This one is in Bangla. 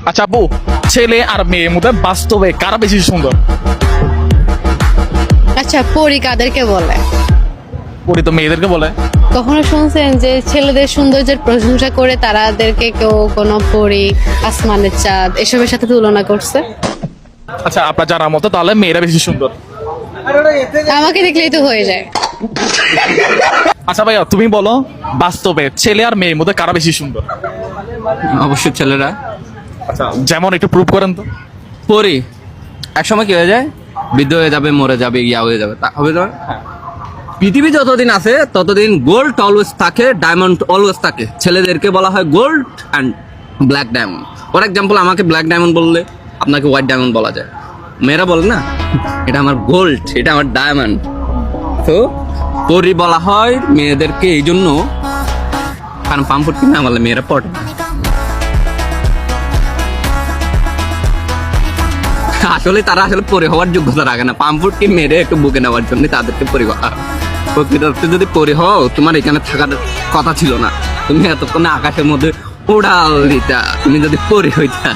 আচ্ছা আপু, ছেলে আর মেয়ের মধ্যে বাস্তবে কারা বেশি সুন্দর? আচ্ছা, পরী কাদেরকে বলে? পরি তো মেয়েদেরকে বলে। কখনো শুনছেন যে ছেলেদের সৌন্দর্যের প্রশংসা করে তাদেরকে কেউ কোনো পরী, আসমানের চাঁদ এসবের সাথে তুলনা করছে? আচ্ছা, আপনার জানার মতো তাহলে মেয়েরা বেশি সুন্দর। আমাকে দেখলেই তো হয়ে যায়। আচ্ছা ভাইয়া, তুমি বলো বাস্তবে ছেলে আর মেয়ের মধ্যে কারা বেশি সুন্দর? অবশ্যই ছেলেরা। আচ্ছা, যেমন একটু প্রুভ করেন তো। পরি একসময় কি হয়ে যায়, বৃদ্ধ হয়ে যাবে, মরে যাবে, ইয়া হয়ে যাবে, তা হবে না। পৃথিবী যতদিন আছে ততদিন গোল্ড অলওয়েজ থাকে, ডায়মন্ড অলওয়েজ থাকে। ছেলেদেরকে বলা হয় gold and black diamond. For example, আমাকে ব্ল্যাক ডায়মন্ড বললে আপনাকে হোয়াইট ডায়মন্ড বলা যায়। মেয়েরা বলে না, এটা আমার গোল্ড, এটা আমার ডায়মন্ড। তো পরি বলা হয় মেয়েদেরকে এই জন্য, কারণ পাম্পট কিনা বলে মেয়েরা পড়ে না। আসলে তারা আসলে পরি হওয়ার যোগ্যতা রাখে না, পাম্পটকে মেরে একটু বুকে নেওয়ার জন্য তাদেরকে পরি বলা হয়। প্রকৃততে যদি পরি হও, তোমার এখানে থাকার কথা ছিল না, তুমি এতক্ষণে আকাশের মধ্যে উড়াল দিতা, তুমি যদি পরি হইতা।